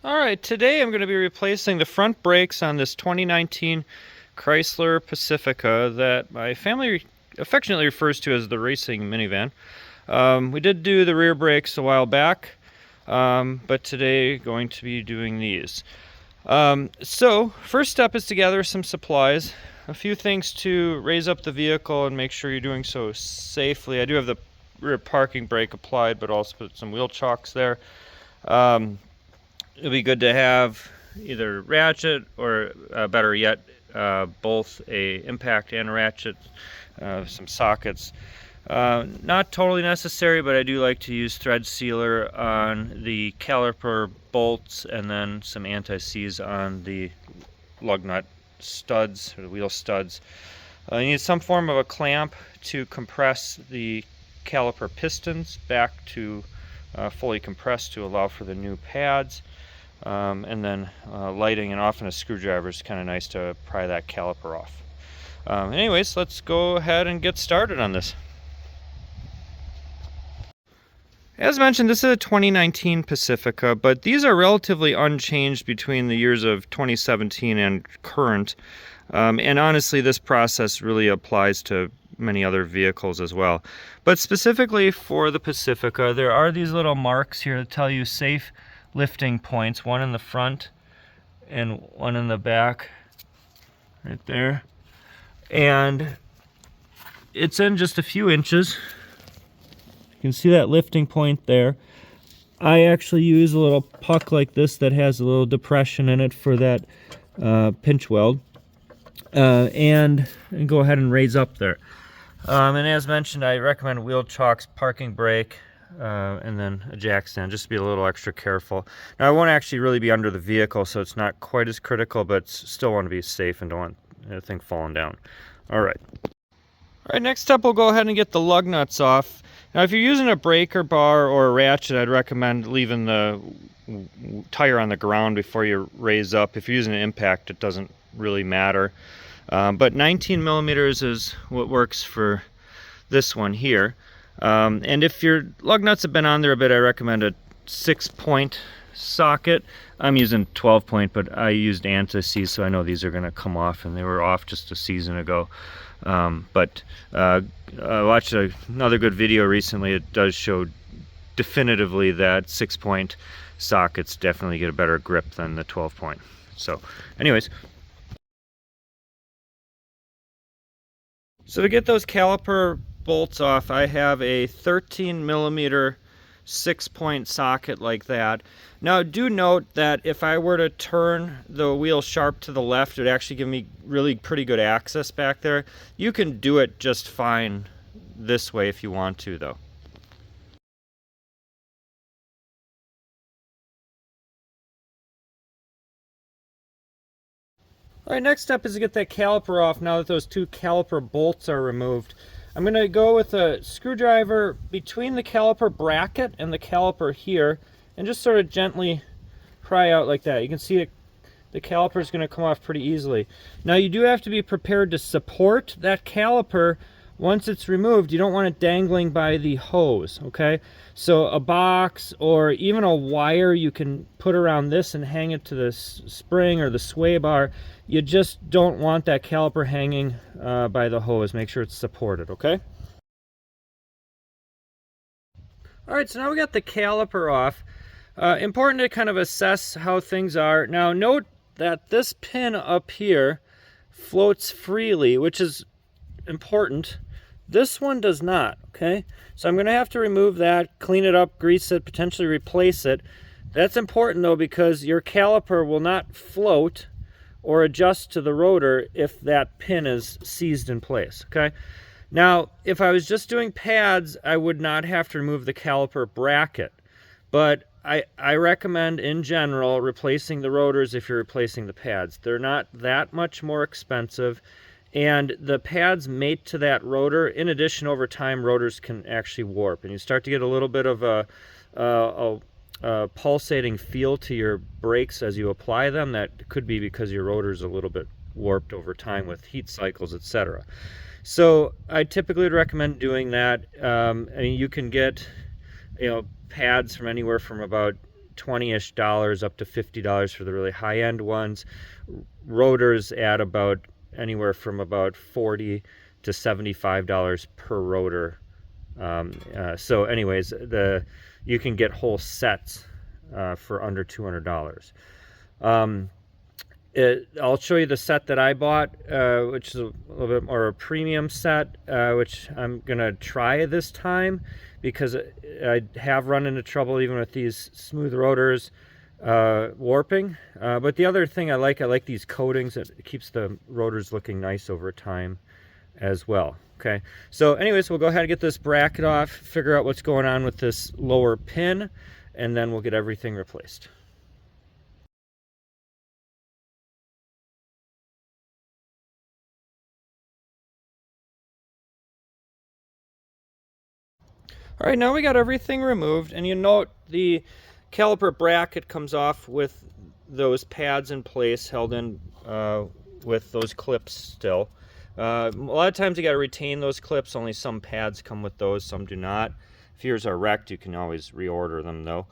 Alright, today I'm going to be replacing the front brakes on this 2019 Chrysler Pacifica that my family affectionately refers to as the racing minivan. We did do the rear brakes a while back, but today going to be doing these. So first step is to gather some supplies, a few things to raise up the vehicle and make sure you're doing so safely. I do have the rear parking brake applied, but also put some wheel chocks there. It'll be good to have either ratchet or better yet, both a impact and ratchet, some sockets. Not totally necessary, but I do like to use thread sealer on the caliper bolts and then some anti-seize on the lug nut studs or the wheel studs. You need some form of a clamp to compress the caliper pistons back to fully compressed to allow for the new pads. And then lighting, and often a screwdriver is kind of nice to pry that caliper off. Anyways, let's go ahead and get started on this. As mentioned, this is a 2019 Pacifica, but these are relatively unchanged between the years of 2017 and current. And honestly, this process really applies to many other vehicles as well. But specifically for the Pacifica, there are these little marks here that tell you safe lifting points, one in the front and one in the back right there, and it's in just a few inches. You can see that lifting point there. I actually use a little puck like this that has a little depression in it for that pinch weld, and go ahead and raise up there. And as mentioned, I recommend wheel chocks, parking brake, and then a jack stand, just to be a little extra careful. Now, I won't actually really be under the vehicle, so it's not quite as critical, but still want to be safe and don't want anything falling down. Alright, next up we'll go ahead and get the lug nuts off. Now, if you're using a breaker bar or a ratchet, I'd recommend leaving the tire on the ground before you raise up. If you're using an impact, it doesn't really matter. But 19 millimeters is what works for this one here. And if your lug nuts have been on there a bit, I recommend a 6-point socket. I'm using 12-point, but I used anti-seize, so I know these are going to come off, and they were off just a season ago. I watched another good video recently. It does show definitively that 6-point sockets definitely get a better grip than the 12-point. So anyways, so to get those caliper bolts off, I have a 13 millimeter 6-point socket like that. Now, do note that if I were to turn the wheel sharp to the left, it would actually give me really pretty good access back there. You can do it just fine this way if you want to, though. Alright, next step is to get that caliper off now that those two caliper bolts are removed. I'm going to go with a screwdriver between the caliper bracket and the caliper here and just sort of gently pry out like that. You can see the caliper is going to come off pretty easily. Now, you do have to be prepared to support that caliper once it's removed. You don't want it dangling by the hose, okay? So a box or even a wire you can put around this and hang it to the spring or the sway bar. You just don't want that caliper hanging by the hose. Make sure it's supported, okay? Alright, so now we got the caliper off. Important to kind of assess how things are. Now, note that this pin up here floats freely, which is important. This one does not, okay? So I'm going to have to remove that, clean it up, grease it, potentially replace it. That's important, though, because your caliper will not float or adjust to the rotor if that pin is seized in place, okay? Now, if I was just doing pads, I would not have to remove the caliper bracket. But I recommend, in general, replacing the rotors if you're replacing the pads. They're not that much more expensive, and the pads mate to that rotor. In addition, over time, rotors can actually warp, and you start to get a little bit of a pulsating feel to your brakes as you apply them. That could be because your rotor is a little bit warped over time with heat cycles, etc. So I typically would recommend doing that. I mean, you can get, pads from anywhere from about $20-ish up to $50 for the really high-end ones. Rotors at about anywhere from about $40 to $75 per rotor. So anyways, you can get whole sets for under $200. I'll show you the set that I bought, which is a little bit more a premium set, which I'm gonna try this time because I have run into trouble even with these smooth rotors warping. But the other thing I like these coatings. It keeps the rotors looking nice over time as well. Okay, so anyways, we'll go ahead and get this bracket off, figure out what's going on with this lower pin, and then we'll get everything replaced. All right, now we got everything removed, and you note the caliper bracket comes off with those pads in place, held in with those clips still. A lot of times you got to retain those clips. Only some pads come with those, some do not. If yours are wrecked, you can always reorder them though.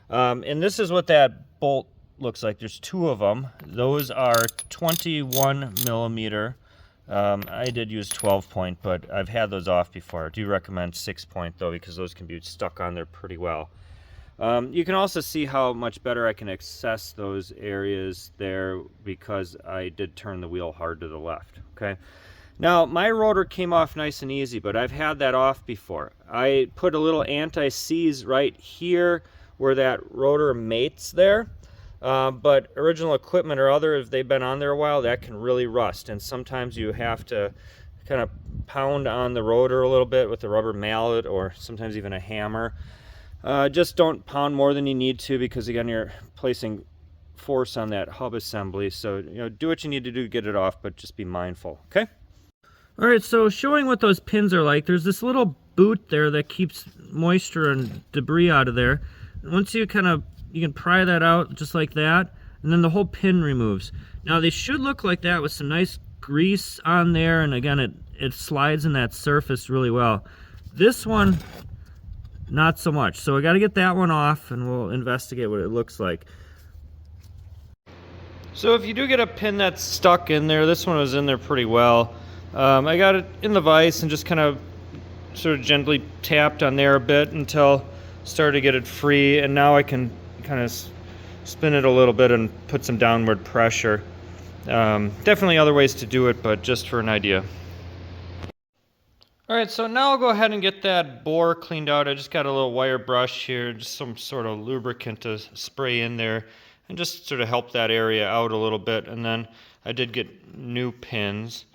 And this is what that bolt looks like. There's two of them. Those are 21 millimeter. I did use 12 point, but I've had those off before. I do recommend 6 point though, because those can be stuck on there pretty well. You can also see how much better I can access those areas there because I did turn the wheel hard to the left. Okay. Now my rotor came off nice and easy, but I've had that off before. I put a little anti-seize right here where that rotor mates there. But original equipment or other, if they've been on there a while, that can really rust, and sometimes you have to kind of pound on the rotor a little bit with a rubber mallet or sometimes even a hammer. Just don't pound more than you need to, because again, you're placing force on that hub assembly. So do what you need to do to get it off, but just be mindful. Okay. All right, so showing what those pins are like, there's this little boot there that keeps moisture and debris out of there. Once you you can pry that out just like that, and then the whole pin removes. Now they should look like that with some nice grease on there, and again, it slides in that surface really well. This one, not so much. So I got to get that one off, and we'll investigate what it looks like. So if you do get a pin that's stuck in there, this one was in there pretty well. I got it in the vise and just kind of sort of gently tapped on there a bit until I started to get it free, and now I can kind of spin it a little bit and put some downward pressure. Definitely other ways to do it, but just for an idea. All right, so now I'll go ahead and get that bore cleaned out. I just got a little wire brush here, just some sort of lubricant to spray in there and just sort of help that area out a little bit. And then I did get new pins.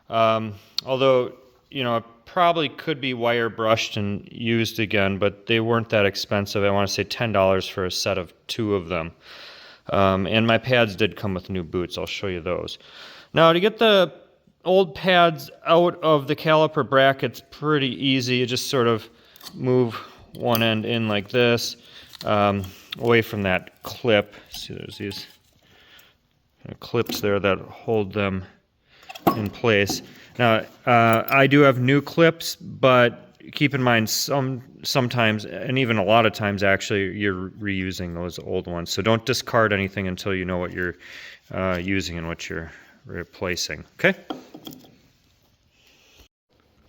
Although, it probably could be wire brushed and used again, but they weren't that expensive. I want to say $10 for a set of 2 of them. And my pads did come with new boots. I'll show you those. Now, to get the old pads out of the caliper bracket's pretty easy. You just sort of move one end in like this, away from that clip. See, there's these clips there that hold them in place. Now, I do have new clips, but keep in mind sometimes, and even a lot of times actually, you're reusing those old ones. So don't discard anything until you know what you're using and what you're replacing. Okay?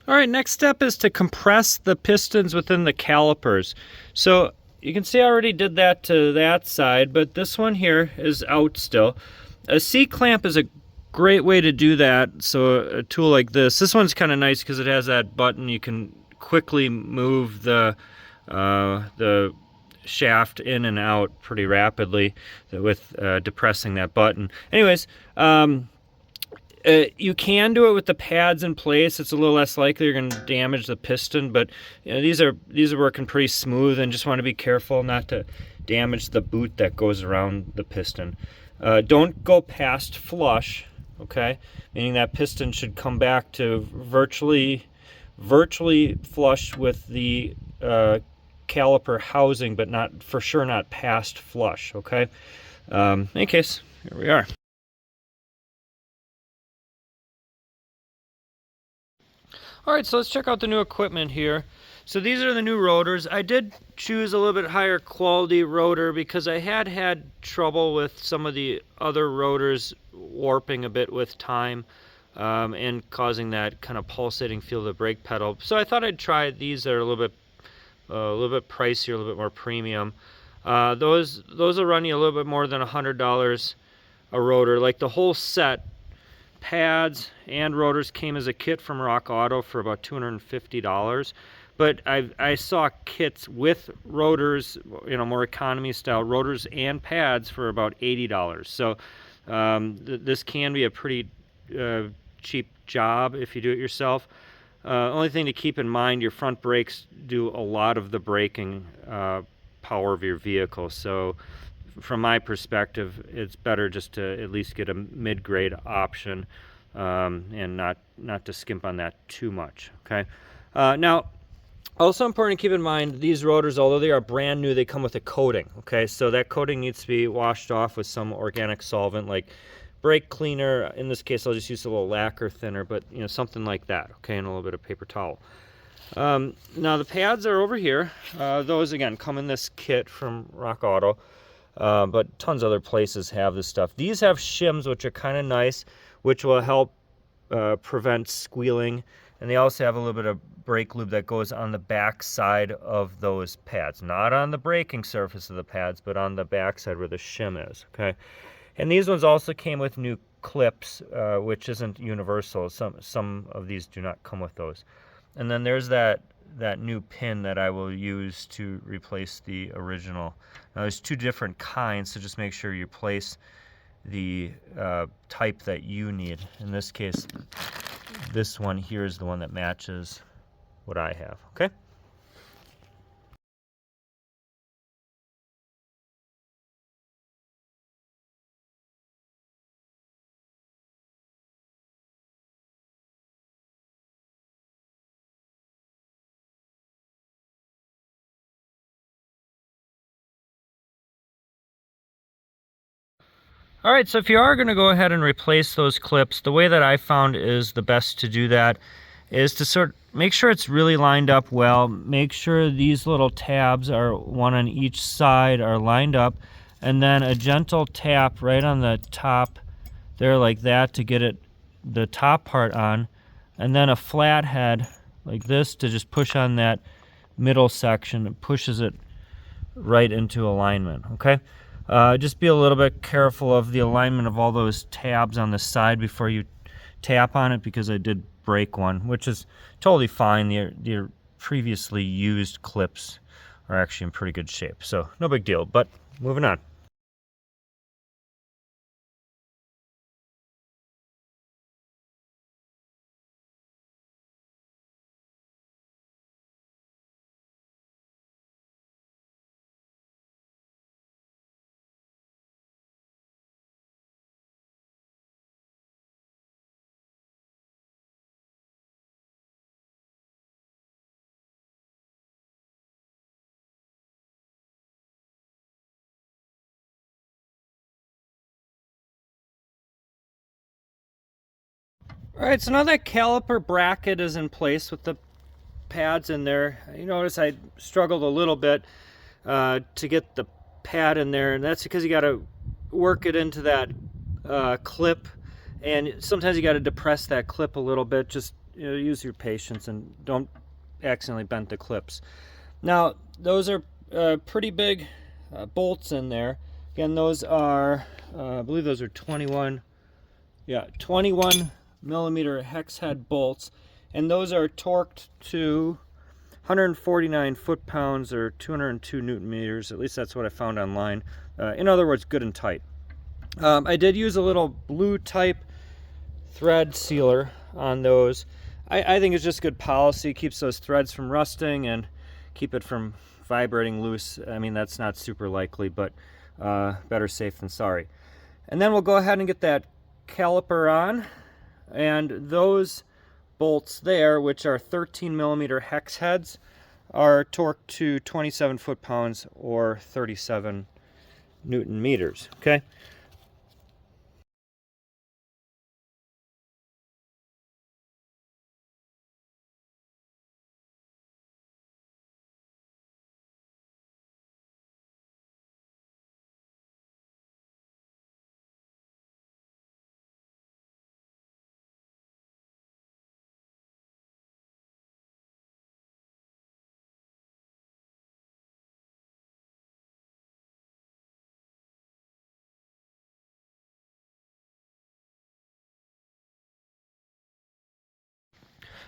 All right, next step is to compress the pistons within the calipers. So you can see I already did that to that side, but this one here is out still. A C-clamp is a great way to do that. So a tool like this one's kind of nice because it has that button. You can quickly move the shaft in and out pretty rapidly with depressing that button. Anyways, you can do it with the pads in place. It's a little less likely you're going to damage the piston, but these are working pretty smooth, and just want to be careful not to damage the boot that goes around the piston. Don't go past flush, okay? Meaning that piston should come back to virtually flush with the caliper housing, but not for sure not past flush, okay? In any case, here we are. All right, so let's check out the new equipment here. So these are the new rotors. I did choose a little bit higher quality rotor because I had trouble with some of the other rotors warping a bit with time and causing that kind of pulsating feel of the brake pedal. So I thought I'd try these that are a little bit pricier, a little bit more premium. Those will run you a little bit more than $100 a rotor. Like the whole set, pads and rotors, came as a kit from Rock Auto for about $250. But I saw kits with rotors, more economy style rotors and pads for about $80. So this can be a pretty cheap job if you do it yourself. Only thing to keep in mind, your front brakes do a lot of the braking power of your vehicle. So from my perspective, it's better just to at least get a mid-grade option and not to skimp on that too much. Okay. Now, also important to keep in mind, these rotors, although they are brand new, they come with a coating. Okay, so that coating needs to be washed off with some organic solvent like brake cleaner. In this case, I'll just use a little lacquer thinner, but something like that. Okay, and a little bit of paper towel. Now the pads are over here. Those again come in this kit from Rock Auto, but tons of other places have this stuff. These have shims, which are kind of nice, which will help prevent squealing. And they also have a little bit of brake lube that goes on the back side of those pads. Not on the braking surface of the pads, but on the back side where the shim is, okay? And these ones also came with new clips, which isn't universal. Some of these do not come with those. And then there's that new pin that I will use to replace the original. Now there's two different kinds, so just make sure you place the type that you need. In this case, this one here is the one that matches what I have, okay? All right, so if you are going to go ahead and replace those clips, the way that I found is the best to do that is to make sure it's really lined up well. Make sure these little tabs are one on each side are lined up, and then a gentle tap right on the top there like that to get the top part on, and then a flat head like this to just push on that middle section. It pushes it right into alignment, okay? Just be a little bit careful of the alignment of all those tabs on the side before you tap on it, because I did break one, which is totally fine. The previously used clips are actually in pretty good shape, so no big deal, but moving on. All right, so now that caliper bracket is in place with the pads in there, you notice I struggled a little bit to get the pad in there, and that's because you got to work it into that clip, and sometimes you got to depress that clip a little bit. Just use your patience and don't accidentally bend the clips. Now those are pretty big bolts in there. Again, those are I believe those are 21 millimeter hex head bolts, and those are torqued to 149 foot-pounds or 202 newton meters. At least that's what I found online. In other words, good and tight. I did use a little blue type thread sealer on those. I think it's just good policy. Keeps those threads from rusting and keep it from vibrating loose. I mean, that's not super likely, but better safe than sorry. And then we'll go ahead and get that caliper on, and those bolts there, which are 13 millimeter hex heads, are torqued to 27 foot-pounds or 37 newton meters, okay?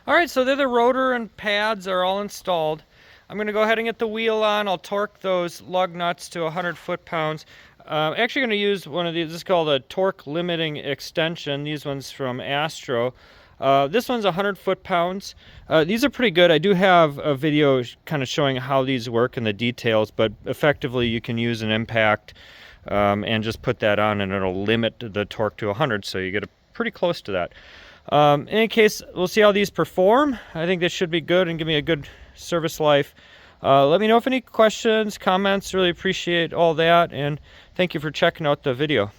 All right, so the rotor and pads are all installed. I'm going to go ahead and get the wheel on. I'll torque those lug nuts to 100 foot-pounds. Actually going to use one of these. This is called a torque limiting extension. These ones from Astro. This one's 100 foot-pounds. These are pretty good. I do have a video kind of showing how these work and the details, but effectively you can use an impact and just put that on and it'll limit the torque to 100, so you get pretty close to that. In any case, we'll see how these perform. I think this should be good and give me a good service life. Let me know if any questions, comments. Really appreciate all that, and thank you for checking out the video.